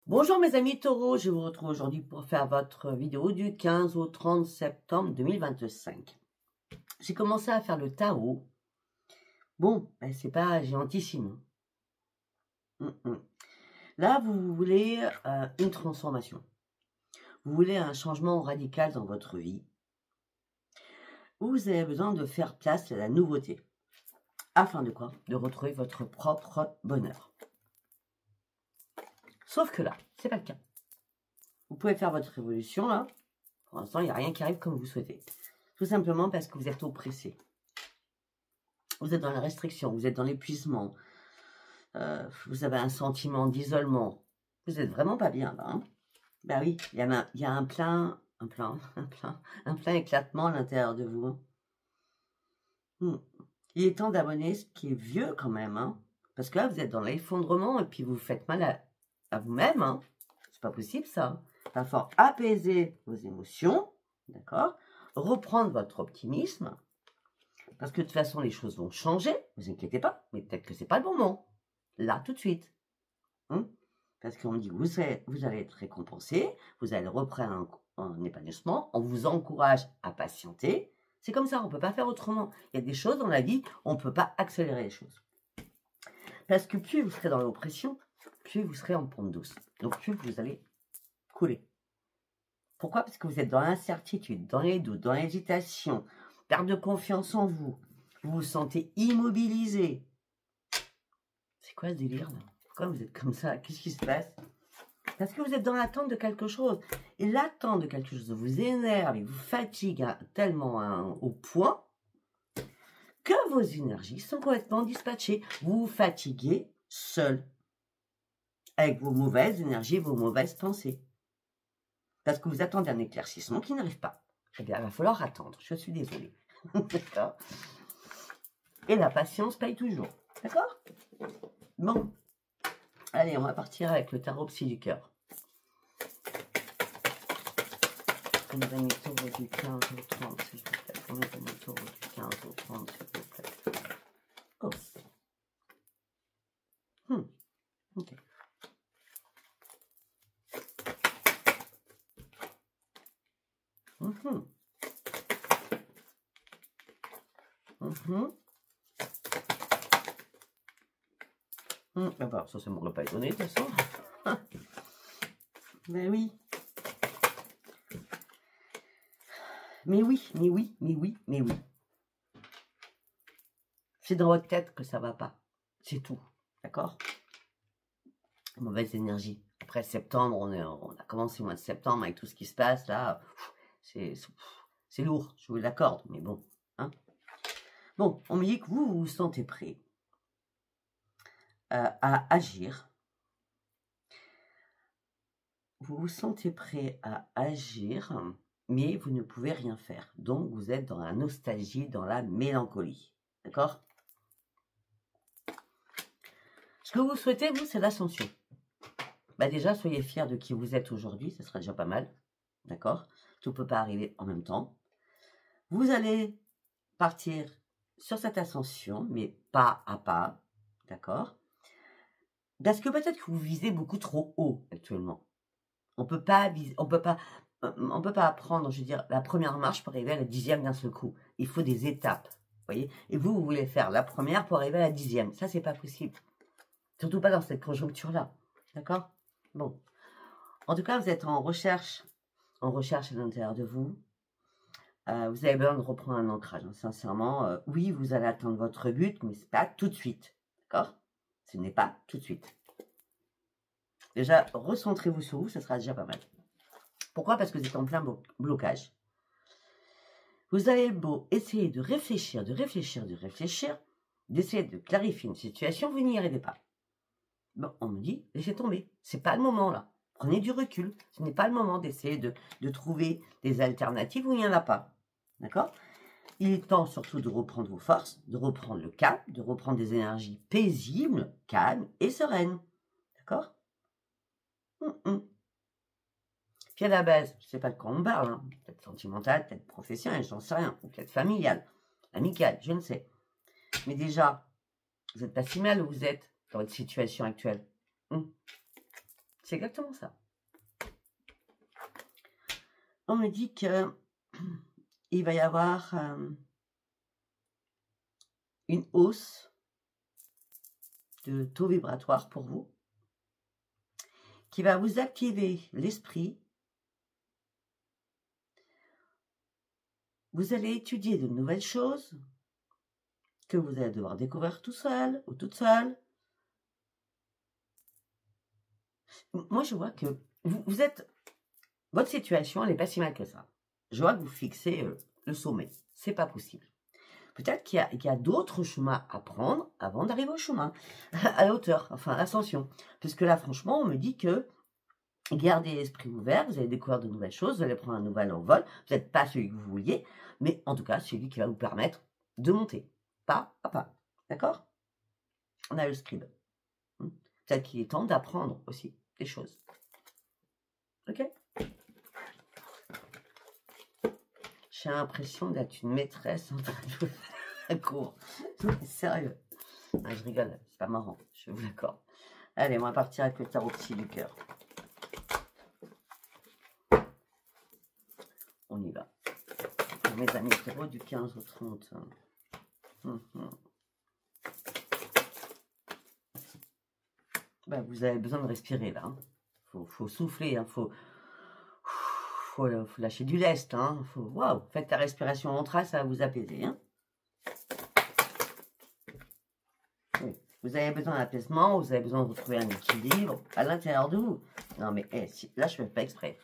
Bonjour mes amis taureaux, je vous retrouve aujourd'hui pour faire votre vidéo du 15 au 30 septembre 2025. J'ai commencé à faire le tarot. Bon, ben, c'est pas géantissime. Là, vous voulez une transformation. Vous voulez un changement radical dans votre vie. Vous avez besoin de faire place à la nouveauté. Afin de quoi? De retrouver votre propre bonheur. Sauf que là, c'est pas le cas. Vous pouvez faire votre révolution là. Pour l'instant, il n'y a rien qui arrive comme vous souhaitez. Tout simplement parce que vous êtes oppressé. Vous êtes dans la restriction, vous êtes dans l'épuisement. Vous avez un sentiment d'isolement. Vous êtes vraiment pas bien là. Hein, ben oui, il y a un plein éclatement à l'intérieur de vous. Il est temps d'abonner ce qui est vieux quand même. Hein, parce que là, vous êtes dans l'effondrement et puis vous faites mal à vous-même. Hein. C'est pas possible ça. Il va falloir apaiser vos émotions. D'accord? Reprendre votre optimisme. Parce que de toute façon, les choses vont changer. Ne vous inquiétez pas. Mais peut-être que c'est pas le moment. Là, tout de suite. Parce qu'on dit que vous allez être récompensé. Vous allez reprendre un épanouissement. On vous encourage à patienter. C'est comme ça. On ne peut pas faire autrement. Il y a des choses dans la vie, on ne peut pas accélérer les choses. Parce que plus vous serez dans l'oppression, plus vous serez en pente douce. Donc, plus vous allez couler. Pourquoi? Parce que vous êtes dans l'incertitude, dans les doutes, dans l'hésitation, perte de confiance en vous. Vous vous sentez immobilisé. C'est quoi ce délire là? Pourquoi vous êtes comme ça? Qu'est-ce qui se passe? Parce que vous êtes dans l'attente de quelque chose. Et l'attente de quelque chose vous énerve et vous fatigue tellement au point que vos énergies sont complètement dispatchées. Vous vous fatiguez seul. Avec vos mauvaises énergies, vos mauvaises pensées. Parce que vous attendez un éclaircissement qui n'arrive pas. Eh bien, il va falloir attendre. Je suis désolée. D'accord? Et la patience paye toujours. D'accord? Bon. Allez, on va partir avec le tarot psy du cœur. Pour mes amis taureaux du 15 au 30, s'il vous plaît. Pour mes amis taureaux du 15 au 30, s'il vous plaît. Oh. Ok. Alors, ça m'aurait pas étonné, de toute façon. Mais oui. Mais oui. C'est dans votre tête que ça va pas. C'est tout. D'accord? Mauvaise énergie. Après septembre, on a commencé le mois de septembre avec tout ce qui se passe là. C'est lourd, je vous l'accorde, mais bon. Hein? Bon, on me dit que vous vous sentez prêt à agir. Vous vous sentez prêt à agir, mais vous ne pouvez rien faire. Donc, vous êtes dans la nostalgie, dans la mélancolie. D'accord? Ce que vous souhaitez, vous, c'est l'ascension. Bah déjà, soyez fiers de qui vous êtes aujourd'hui, ce sera déjà pas mal. D'accord? Tout ne peut pas arriver en même temps. Vous allez partir sur cette ascension, mais pas à pas. D'accord? Parce que peut-être que vous visez beaucoup trop haut actuellement. On peut pas prendre, je veux dire, la première marche pour arriver à la 10e d'un seul coup. Il faut des étapes, voyez. Et vous voulez faire la première pour arriver à la 10e. Ça, c'est pas possible. Surtout pas dans cette conjoncture-là, d'accord? Bon, en tout cas, vous êtes en recherche à l'intérieur de vous. Vous avez besoin de reprendre un ancrage. Hein. Sincèrement, oui, vous allez atteindre votre but, mais c'est pas tout de suite, d'accord? Ce n'est pas tout de suite. Déjà, recentrez-vous sur vous, ça sera déjà pas mal. Pourquoi? Parce que vous êtes en plein blocage. Vous avez beau essayer de réfléchir, d'essayer de clarifier une situation, vous n'y arrivez pas. Bon, on me dit, laissez tomber, c'est pas le moment là. Prenez du recul, ce n'est pas le moment d'essayer de trouver des alternatives où il n'y en a pas. D'accord? Il est temps surtout de reprendre vos forces, de reprendre le calme, de reprendre des énergies paisibles, calmes et sereines. D'accord? Puis à la base, je ne sais pas de quoi on parle, hein. Peut-être sentimental, peut-être professionnel, j'en sais rien, ou peut-être familial, amical, je ne sais. Mais déjà, vous n'êtes pas si mal où vous êtes dans votre situation actuelle. C'est exactement ça. On me dit que il va y avoir une hausse de taux vibratoire pour vous qui va vous activer l'esprit. Vous allez étudier de nouvelles choses que vous allez devoir découvrir tout seul ou toute seule. Moi, je vois que vous êtes... Votre situation, elle n'est pas si mal que ça. Je vois que vous fixez le sommet. C'est pas possible. Peut-être qu'il y a d'autres chemins à prendre avant d'arriver au chemin, à la hauteur, enfin à l'ascension. Parce que là, franchement, on me dit que gardez l'esprit ouvert, vous allez découvrir de nouvelles choses, vous allez prendre un nouvel envol. Vous n'êtes pas celui que vous vouliez, mais en tout cas, celui qui va vous permettre de monter, pas à pas. D'accord? On a le scribe. Peut-être qu'il est temps d'apprendre aussi des choses. Ok? J'ai l'impression d'être une maîtresse en train de faire un cours. Sérieux. Ah, je rigole, c'est pas marrant, je vous l'accorde. Allez, on va partir avec le tarot psy du cœur. On y va. Pour mes amis tarot du 15 au 30. Ben, vous avez besoin de respirer là. Faut souffler, faut lâcher du lest. Waouh, faites la respiration ventrale, ça va vous apaiser. Oui. Vous avez besoin d'apaisement, vous avez besoin de retrouver un équilibre à l'intérieur de vous. Non mais là, je ne fais pas exprès.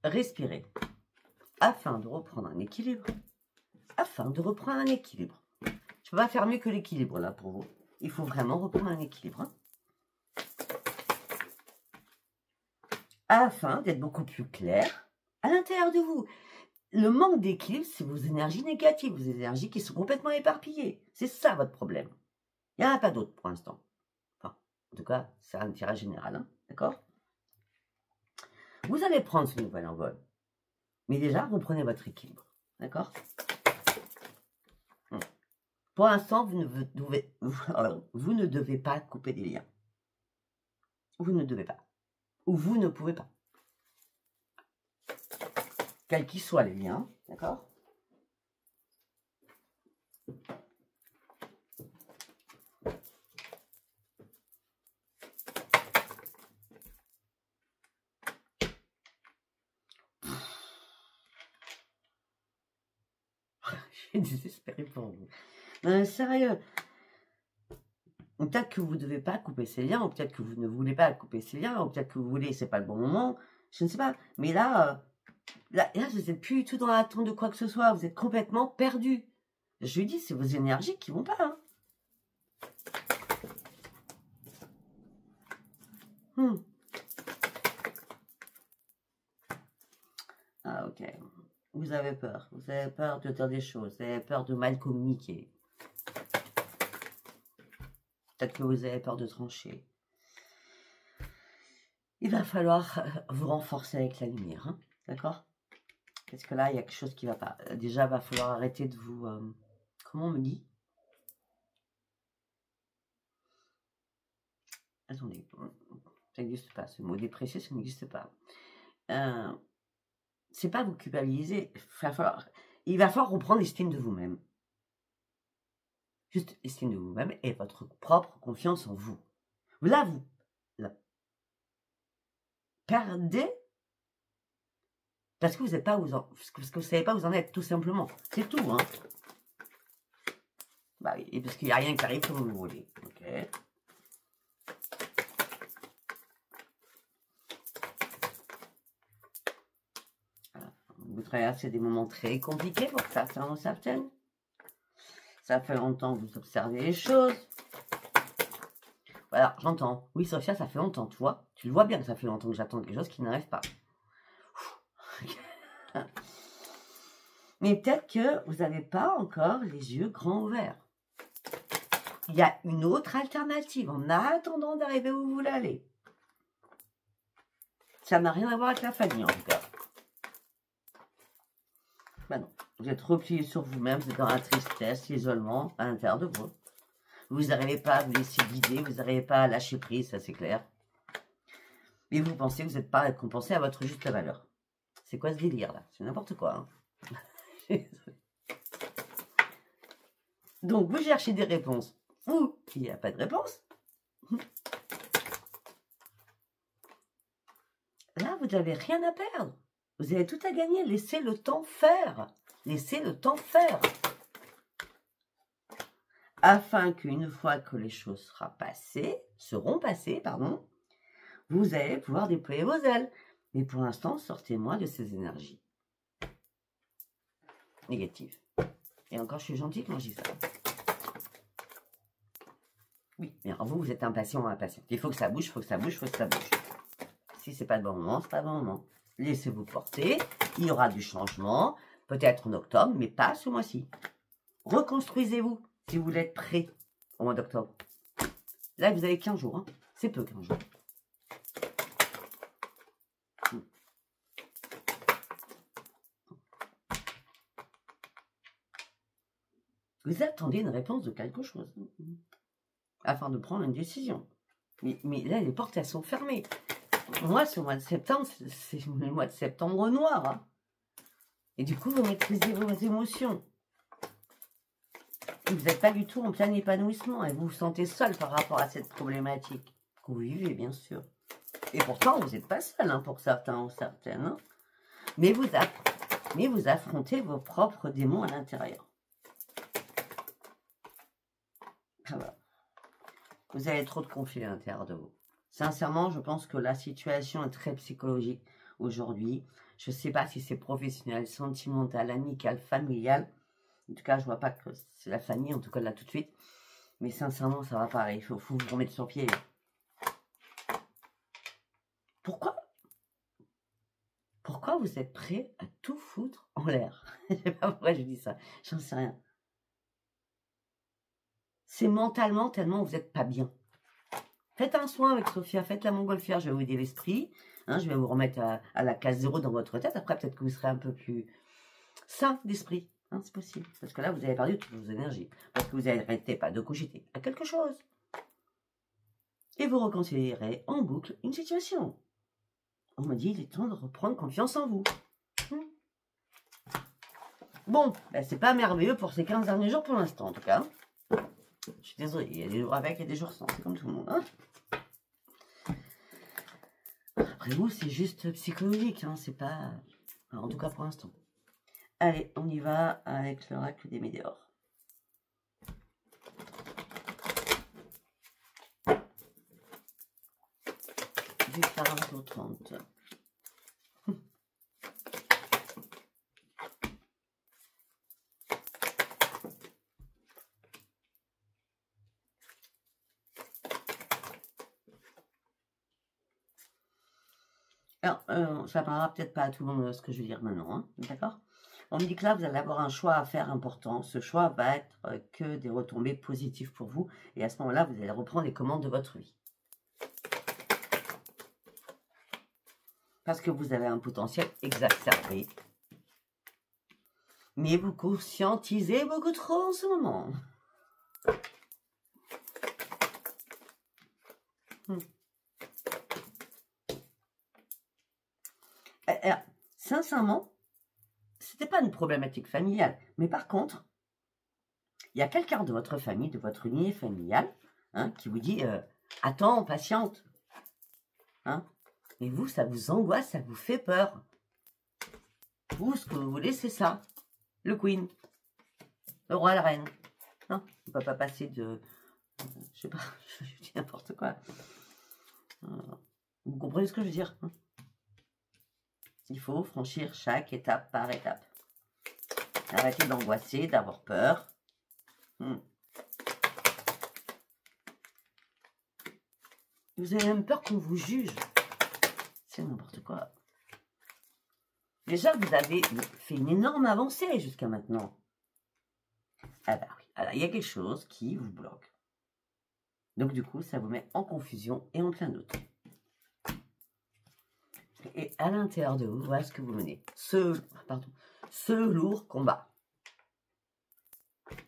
Respirez afin de reprendre un équilibre. Afin de reprendre un équilibre. Je ne peux pas faire mieux que l'équilibre là pour vous. Il faut vraiment reprendre un équilibre. Afin d'être beaucoup plus clair à l'intérieur de vous. Le manque d'équilibre, c'est vos énergies négatives, vos énergies qui sont complètement éparpillées. C'est ça votre problème. Il n'y en a pas d'autre pour l'instant. Enfin, en tout cas, c'est un tirage général. D'accord? Vous allez prendre ce nouvel envol. Mais déjà, reprenez votre équilibre. D'accord? Pour l'instant, vous ne devez pas couper des liens. Vous ne devez pas. Ou vous ne pouvez pas. Quels qu'ils soient les liens, d'accord? Je suis désespérée pour vous. Sérieux. Peut-être que vous ne devez pas couper ces liens, ou peut-être que vous ne voulez pas couper ces liens, ou peut-être que vous voulez, c'est pas le bon moment. Je ne sais pas. Mais là, vous n'êtes plus du tout dans l'attente de quoi que ce soit. Vous êtes complètement perdu. Je lui dis, c'est vos énergies qui vont pas. Ah, ok. Vous avez peur. Vous avez peur de dire des choses. Vous avez peur de mal communiquer. Peut-être que vous avez peur de trancher. Il va falloir vous renforcer avec la lumière. D'accord? Parce que là, il y a quelque chose qui ne va pas. Déjà, il va falloir arrêter de vous... comment on me dit? Attendez. Ça n'existe pas. Ce mot déprécié, ça n'existe pas. C'est pas vous culpabiliser. Il va falloir reprendre l'estime de vous-même. Juste l'estime de vous-même et votre propre confiance en vous. Là, vous perdez parce que vous n'êtes pas parce que vous savez pas où vous en êtes, tout simplement. C'est tout, hein. Bah oui, et parce qu'il n'y a rien qui arrive comme vous voulez. Ok. Voilà. Vous traversez des moments très compliqués pour certains ou certaines. Ça fait longtemps que vous observez les choses. Voilà, j'entends. Oui, Sophia, ça fait longtemps, tu vois. Tu le vois bien que ça fait longtemps que j'attends quelque chose qui n'arrive pas. Mais peut-être que vous n'avez pas encore les yeux grands ouverts. Il y a une autre alternative en attendant d'arriver où vous voulez aller. Ça n'a rien à voir avec la famille, en tout cas. Ben non. Vous êtes replié sur vous-même, vous êtes dans la tristesse, l'isolement à l'intérieur de vous. Vous n'arrivez pas à vous laisser guider, vous n'arrivez pas à lâcher prise, ça c'est clair. Et vous pensez que vous n'êtes pas récompensé à votre juste valeur. C'est quoi ce délire là? C'est n'importe quoi. Hein. Donc vous cherchez des réponses. Ou il n'y a pas de réponse. Là, vous n'avez rien à perdre. Vous avez tout à gagner. Laissez le temps faire. Laissez le temps faire. Afin qu'une fois que les choses seront passées, vous allez pouvoir déployer vos ailes. Mais pour l'instant, sortez-moi de ces énergies négatives. Et encore, je suis gentille quand je dis ça. Oui, mais alors vous êtes impatient ou impatiente. Il faut que ça bouge, il faut que ça bouge, il faut que ça bouge. Si c'est pas le bon moment, c'est pas le bon moment. Laissez-vous porter. Il y aura du changement, peut-être en octobre, mais pas ce mois-ci. Reconstruisez-vous si vous voulez être prêt au mois d'octobre. Là, vous avez 15 jours. Hein. C'est peu, 15 jours. Vous attendez une réponse de quelque chose afin de prendre une décision. Mais là, les portes, elles sont fermées. Moi, ce mois de septembre, c'est le mois de septembre noir. Hein. Et du coup, vous maîtrisez vos émotions. Et vous n'êtes pas du tout en plein épanouissement. Et vous vous sentez seul par rapport à cette problématique que vous vivez, bien sûr. Et pourtant, vous n'êtes pas seul, hein, pour certains ou certaines. Hein. Mais vous affrontez vos propres démons à l'intérieur. Voilà. Vous avez trop de conflits à l'intérieur de vous. Sincèrement, je pense que la situation est très psychologique aujourd'hui. Je ne sais pas si c'est professionnel, sentimental, amical, familial. En tout cas, je ne vois pas que c'est la famille, en tout cas là tout de suite. Mais sincèrement, ça va pas. Il faut vous remettre sur pied. Pourquoi vous êtes prêt à tout foutre en l'air? Je ne sais pas pourquoi je dis ça. J'en sais rien. C'est mentalement tellement vous n'êtes pas bien. Faites un soin avec Sophia, faites la montgolfière, je vais vous aider l'esprit. Hein, je vais vous remettre à la case 0 dans votre tête. Après, peut-être que vous serez un peu plus sain d'esprit. Hein, c'est possible. Parce que là, vous avez perdu toutes vos énergies. Parce que vous n'arrêtez pas de cogiter à quelque chose. Et vous reconsidérez en boucle une situation. On me dit, il est temps de reprendre confiance en vous. Bon, ben, c'est pas merveilleux pour ces 15 derniers jours pour l'instant, en tout cas. Je suis désolée, il y a des jours avec et des jours sans, c'est comme tout le monde. Hein. Après vous, c'est juste psychologique, hein, c'est pas... Alors, en tout cas pour l'instant. Allez, on y va avec l'oracle des météores. Du 40 au 30. Alors, ça parlera peut-être pas à tout le monde ce que je veux dire maintenant, hein, d'accord? On me dit que là, vous allez avoir un choix à faire important. Ce choix va être que des retombées positives pour vous. Et à ce moment-là, vous allez reprendre les commandes de votre vie. Parce que vous avez un potentiel exacerbé. Mais vous conscientisez beaucoup trop en ce moment. Alors, sincèrement, c'était pas une problématique familiale. Mais par contre, il y a quelqu'un de votre famille, de votre lignée familiale, hein, qui vous dit attends, patiente. Hein, et vous, ça vous angoisse, ça vous fait peur. Vous, ce que vous voulez, c'est ça. Le queen. Le roi, la reine. Non, on ne peut pas passer de... je sais pas, je dis n'importe quoi. Vous comprenez ce que je veux dire, hein? Il faut franchir chaque étape par étape. Arrêtez d'angoisser, d'avoir peur. Vous avez même peur qu'on vous juge. C'est n'importe quoi. Déjà, vous avez fait une énorme avancée jusqu'à maintenant. Ah bah oui, alors il y a quelque chose qui vous bloque. Donc du coup, ça vous met en confusion et en plein doute. Et à l'intérieur de vous, voilà ce que vous menez. Ce lourd combat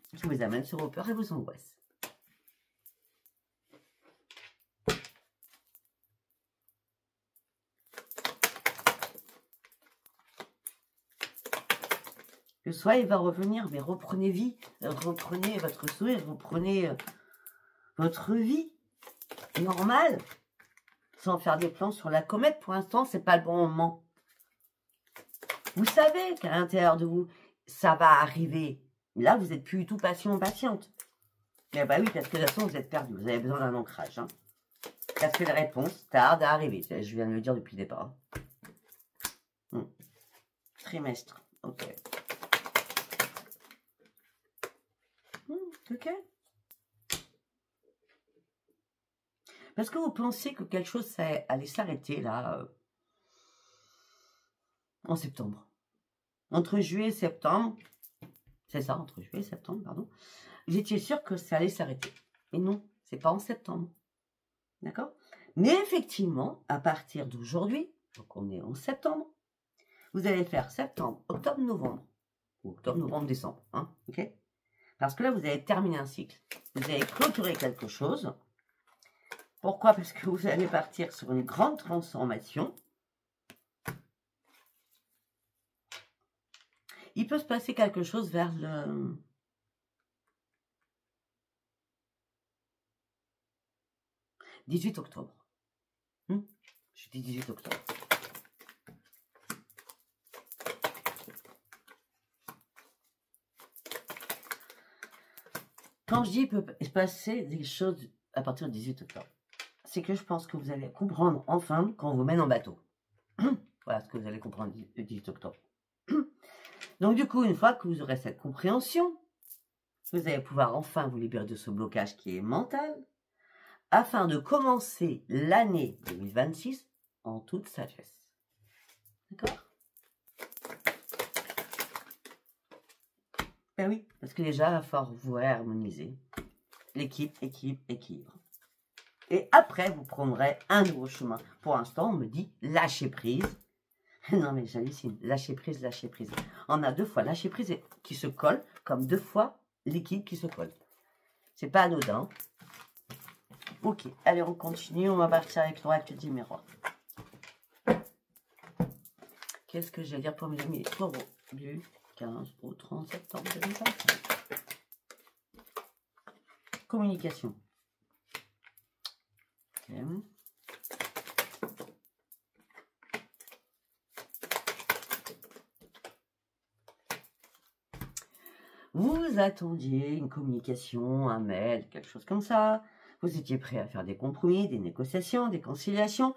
qui vous amène sur vos peurs et vos angoisses. Le soleil va revenir, mais reprenez vie, reprenez votre sourire, reprenez votre vie normale, sans faire des plans sur la comète. Pour l'instant, c'est pas le bon moment. Vous savez qu'à l'intérieur de vous, ça va arriver. Là, vous n'êtes plus du tout patient ou patiente. Eh bien oui, parce que de toute façon, vous êtes perdu. Vous avez besoin d'un ancrage. Hein. Parce que les réponses tardent à arriver. Je viens de le dire depuis le départ. Trimestre. Ok. Ok. Parce que vous pensez que quelque chose allait s'arrêter là en septembre. Entre juillet et septembre, c'est ça, entre juillet et septembre, pardon, j'étais sûre que ça allait s'arrêter. Et non, c'est pas en septembre. D'accord? Mais effectivement, à partir d'aujourd'hui, donc on est en septembre, vous allez faire septembre, octobre, novembre. Ou octobre, novembre, décembre. Hein, ok? Parce que là, vous allez terminer un cycle. Vous allez clôturer quelque chose. Pourquoi? Parce que vous allez partir sur une grande transformation. Il peut se passer quelque chose vers le... « 18 octobre. Je dis 18 octobre. Quand je dis il peut se passer des choses à partir du 18 octobre, c'est que je pense que vous allez comprendre enfin quand on vous mène en bateau. Voilà ce que vous allez comprendre le 18 octobre. Donc du coup, une fois que vous aurez cette compréhension, vous allez pouvoir enfin vous libérer de ce blocage qui est mental, afin de commencer l'année 2026 en toute sagesse. D'accord? Ben oui, parce que déjà, il va falloir vous harmoniser. L'équipe, équilibre. Et après, vous prendrez un nouveau chemin. Pour l'instant, on me dit lâcher prise. Non, mais j'hallucine. Lâcher prise, lâcher prise. On a deux fois lâcher prise qui se colle, comme deux fois l'équipe qui se colle. C'est pas anodin. Ok, allez, on continue. On va partir avec l'oracle du miroir. Qu'est-ce que j'ai à dire pour mes amis taureaux du 15 au 30 septembre 2025? Communication. Okay. Vous attendiez une communication, un mail, quelque chose comme ça. Vous étiez prêt à faire des compromis, des négociations, des conciliations.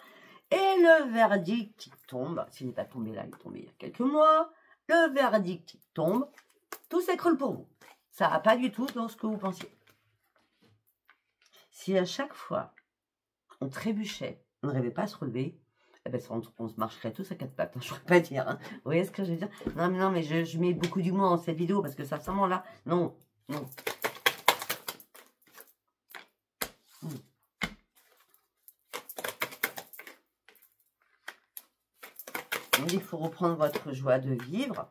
Et le verdict qui tombe, s'il n'est pas tombé là, il est tombé il y a quelques mois. Le verdict qui tombe, tout s'écroule pour vous. Ça va pas du tout dans ce que vous pensiez. Si à chaque fois, on trébuchait, on n'arrivait pas à se relever, eh ben, on se marcherait tous à quatre pattes, hein, je ne pourrais pas dire. Hein. Vous voyez ce que je veux dire? Non, mais je mets beaucoup d'humour dans cette vidéo parce que sincèrement là, non. Il faut reprendre votre joie de vivre.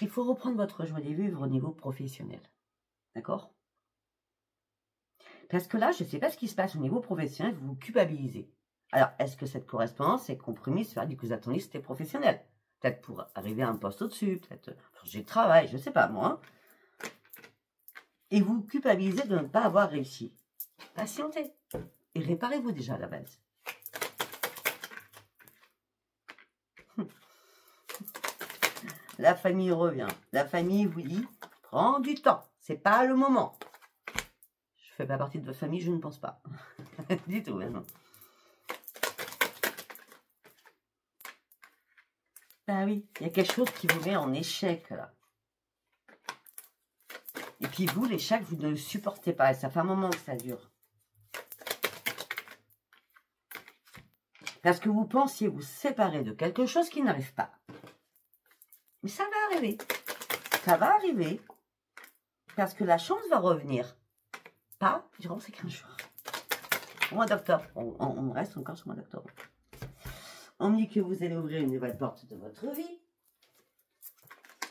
Il faut reprendre votre joie de vivre au niveau professionnel. D'accord? Parce que là, je ne sais pas ce qui se passe au niveau professionnel, vous vous culpabilisez. Alors, est-ce que cette correspondance est compromise sur que vous attendiez c'était professionnel? Peut-être pour arriver à un poste au-dessus, peut-être changer de travail, je ne sais pas moi. Et vous culpabilisez de ne pas avoir réussi. Patientez. Et réparez-vous déjà à la base. La famille revient. La famille vous dit, prends du temps. C'est pas le moment. Je fais pas partie de votre famille, je ne pense pas. Du tout, maintenant. Ben oui, il y a quelque chose qui vous met en échec, là. Et puis vous, l'échec, vous ne le supportez pas. Et ça fait un moment que ça dure. Parce que vous pensiez vous séparer de quelque chose qui n'arrive pas. Mais ça va arriver. Ça va arriver. Parce que la chance va revenir. Pas durant ces 15 jours. Au mois d'octobre. On reste encore sur le mois d'octobre. On me dit que vous allez ouvrir une nouvelle porte de votre vie.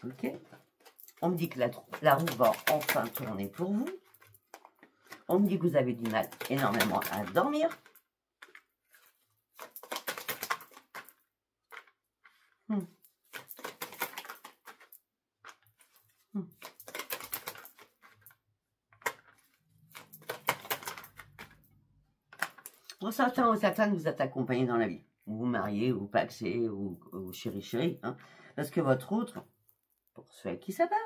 Ok. On me dit que la roue va enfin tourner pour vous. On me dit que vous avez du mal énormément à dormir. Hmm. Hmm. Pour certains ou certaines, vous êtes accompagnés dans la vie. Vous vous mariez, ou paxez, ou chéri, hein, parce que votre autre, pour ceux qui s'appellent,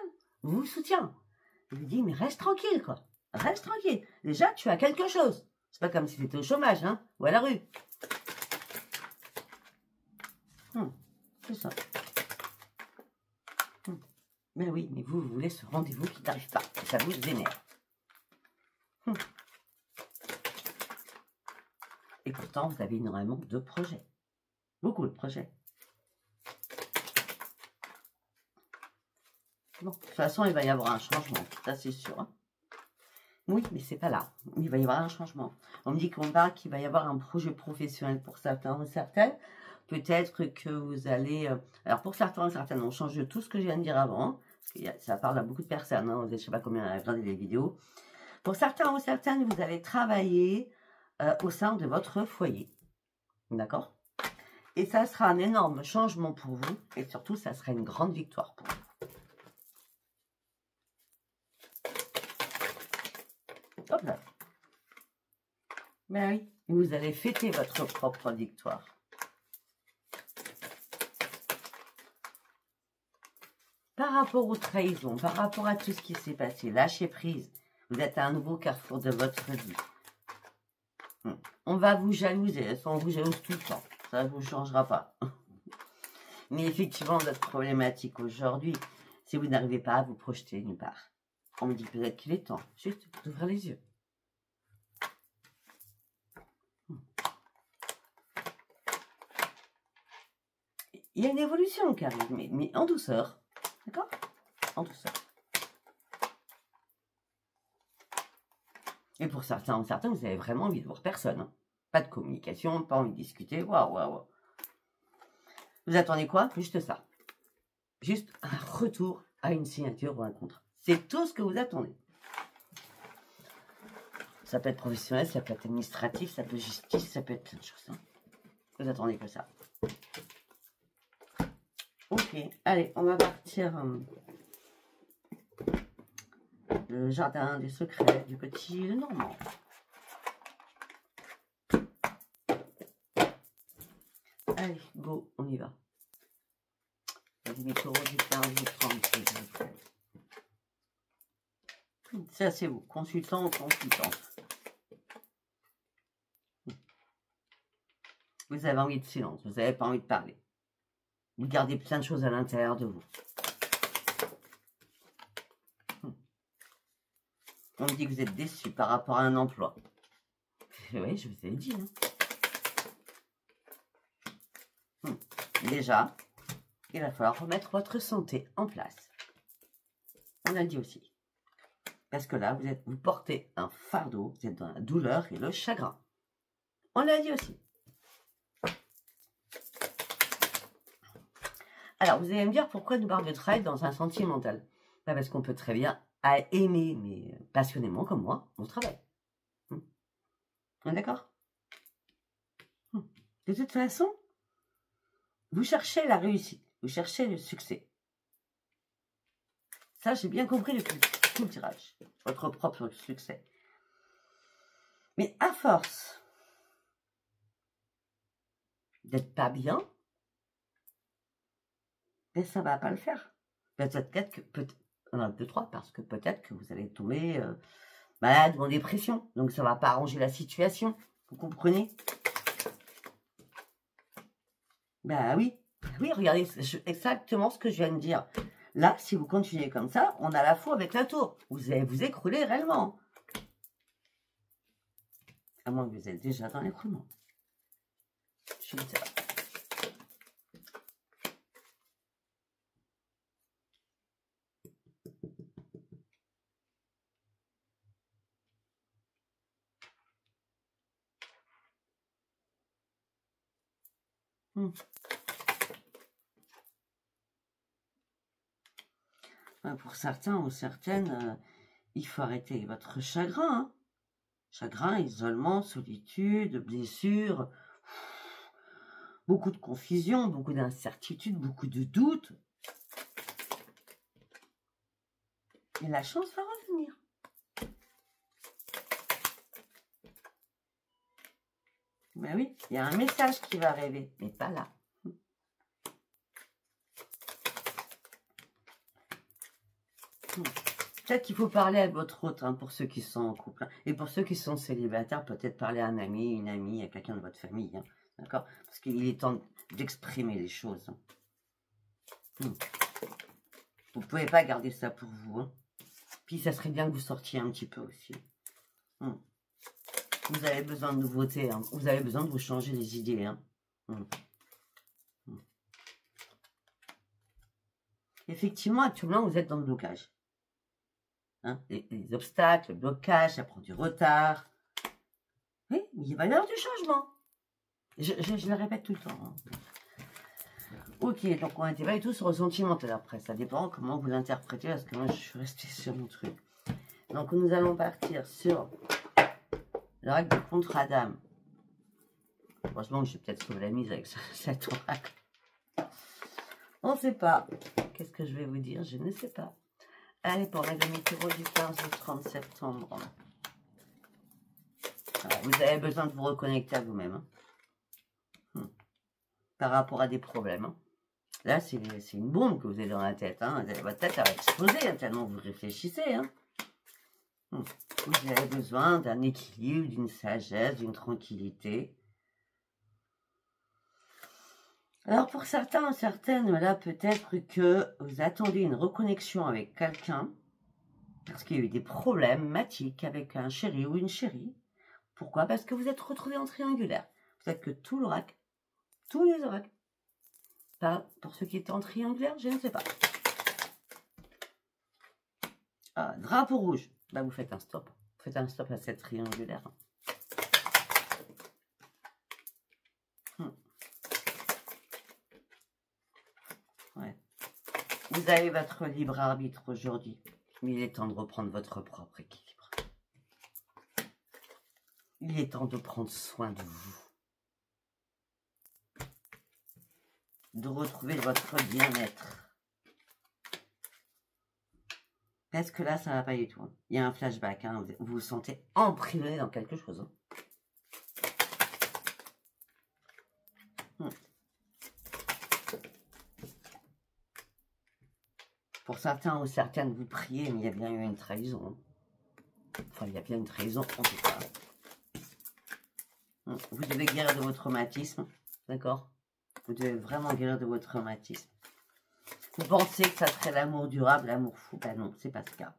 vous soutient. Il vous dit, mais reste tranquille, quoi. Reste tranquille. Déjà, tu as quelque chose. C'est pas comme si tu étais au chômage, hein, ou à la rue. C'est ça. Mais oui, mais vous voulez ce rendez-vous qui n'arrive pas. Et ça vous énerve. Et pourtant, vous avez énormément de projets. Beaucoup de projets. Bon, de toute façon, il va y avoir un changement. Ça, c'est sûr. Hein. Oui, mais c'est pas là. Il va y avoir un changement. On me dit qu'on parle qu'il va y avoir un projet professionnel pour certains ou certaines. Peut-être que vous allez... alors, pour certains et certaines, on change de tout ce que je viens de dire avant. Parce que ça parle à beaucoup de personnes. Hein, je ne sais pas combien à regarder les vidéos. Pour certains ou certaines, vous allez travailler au sein de votre foyer. D'accord? Et ça sera un énorme changement pour vous. Et surtout, ça sera une grande victoire pour vous. Hop là. Ben oui, vous allez fêter votre propre victoire. Par rapport aux trahisons, par rapport à tout ce qui s'est passé, lâchez prise. Vous êtes à un nouveau carrefour de votre vie. On va vous jalouser, on vous jalouse tout le temps. Ça ne vous changera pas. Mais effectivement, notre problématique aujourd'hui, si vous n'arrivez pas à vous projeter nulle part, on me dit peut-être qu'il est temps juste d'ouvrir les yeux. Il y a une évolution qui arrive, mais en douceur. D'accord? En douceur. Et pour certains ou certains, vous avez vraiment envie de voir personne. Hein. Pas de communication, pas envie de discuter. Waouh, waouh, waouh. Vous attendez quoi? Juste ça. Juste un retour à une signature ou un contrat. C'est tout ce que vous attendez. Ça peut être professionnel, ça peut être administratif, ça peut être justice, ça peut être plein de choses. Hein. Vous attendez que ça. Ok, allez, on va partir. Le jardin des secrets du petit Lenormand. Allez, go, on y va. Du taureau, du 15, du 30, s'il vous plaît. Ça, c'est vous, consultant ou consultante. Vous avez envie de silence, vous n'avez pas envie de parler. Vous gardez plein de choses à l'intérieur de vous. On me dit que vous êtes déçu par rapport à un emploi. Oui, je vous ai dit. Hein. Déjà, il va falloir remettre votre santé en place. On l'a dit aussi. Parce que là, vous portez un fardeau, vous êtes dans la douleur et le chagrin. On l'a dit aussi. Alors, vous allez me dire pourquoi nous parlons de travail dans un sentimental. Ben parce qu'on peut très bien aimer, mais passionnément comme moi, mon travail. On est d'accord? De toute façon, vous cherchez la réussite, vous cherchez le succès. Ça, j'ai bien compris depuis tout le tirage. Votre propre succès. Mais à force d'être pas bien, ben ça va pas le faire. Peut-être que, on a 2, 3, parce que peut-être que vous allez tomber malade ou en dépression. Donc ça va pas arranger la situation. Vous comprenez? Ben oui. Oui, regardez, c'est exactement ce que je viens de dire. Là, si vous continuez comme ça, on a la foi avec la tour. Vous allez vous écrouler réellement. À moins que vous êtes déjà dans l'écroulement. Je ne sais pas. Pour certains ou certaines, il faut arrêter votre chagrin. Hein. Chagrin, isolement, solitude, blessure. beaucoup de confusion, beaucoup d'incertitudes, beaucoup de doutes. Et la chance va revenir. Mais oui, il y a un message qui va arriver, mais pas là. Peut-être qu'il faut parler à votre autre, hein, pour ceux qui sont en couple. Hein. Et pour ceux qui sont célibataires, peut-être parler à un ami, une amie, à quelqu'un de votre famille. Hein, d'accord? Parce qu'il est temps d'exprimer les choses. Hein. Vous ne pouvez pas garder ça pour vous. Hein. Puis ça serait bien que vous sortiez un petit peu aussi. Vous avez besoin de nouveautés. Hein. Vous avez besoin de vous changer les idées. Hein. Effectivement, actuellement, vous êtes dans le blocage. Hein, les obstacles, le blocage, ça prend du retard. Oui, mais il va y avoir du changement. Je le répète tout le temps. Hein. Ok, donc on n'était pas du tout sur le sentimental après. Ça dépend comment vous l'interprétez, parce que moi, je suis restée sur mon truc. Donc, nous allons partir sur l'oracle de contre Adam. Heureusement que j'ai peut-être sauvé la mise avec cet oracle. On ne sait pas. Qu'est-ce que je vais vous dire? Je ne sais pas. Allez, pour la demi-tour du 15 au 30 septembre. Voilà, vous avez besoin de vous reconnecter à vous-même. Hein. Par rapport à des problèmes. Hein. Là, c'est une bombe que vous avez dans la tête. Hein. Votre tête va exploser hein, tellement vous réfléchissez. Hein. Vous avez besoin d'un équilibre, d'une sagesse, d'une tranquillité. Alors, pour certains, certaines, là, peut-être que vous attendez une reconnexion avec quelqu'un parce qu'il y a eu des problématiques avec un chéri ou une chérie. Pourquoi? Parce que vous êtes retrouvés en triangulaire. Peut-être que tout l'oracle, tous les oracles, pour ceux qui étaient en triangulaire, je ne sais pas. Ah, drapeau rouge. Bah, vous faites un stop. Vous faites un stop à cette triangulaire. Ouais. Vous avez votre libre arbitre aujourd'hui. Mais il est temps de reprendre votre propre équilibre. Il est temps de prendre soin de vous. De retrouver votre bien-être. Parce que là, ça ne va pas du tout. Hein. Il y a un flashback. Hein. Vous vous sentez emprisonné dans quelque chose. Hein. Pour certains ou certaines, vous priez, mais il y a bien eu une trahison. Enfin, il y a bien une trahison, en tout cas. Vous devez guérir de votre traumatisme. D'accord? Vous devez vraiment guérir de votre traumatisme. Vous pensez que ça serait l'amour durable, l'amour fou. Ben non, c'est pas ce cas.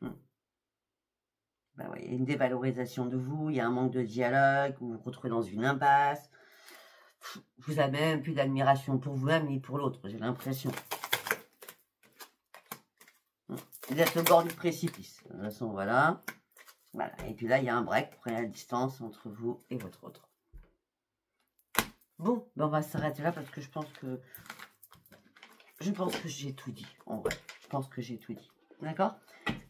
Ben ouais, il y a une dévalorisation de vous, il y a un manque de dialogue, vous vous retrouvez dans une impasse. Vous avez même plus d'admiration pour vous-même ni pour l'autre, j'ai l'impression. Vous êtes au bord du précipice. De toute façon, voilà. Voilà. Et puis là, il y a un break. Prenez la distance entre vous et votre autre. Bon, ben on va s'arrêter là parce que je pense que j'ai tout dit. En vrai, je pense que j'ai tout dit. D'accord?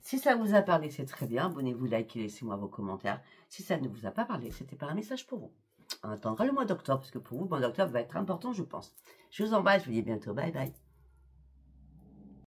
Si ça vous a parlé, c'est très bien. Abonnez-vous, likez, laissez-moi vos commentaires. Si ça ne vous a pas parlé, c'était pas un message pour vous. On attendra le mois d'octobre parce que pour vous, le mois d'octobre va être important, je pense. Je vous embrasse. Je vous dis à bientôt. Bye bye.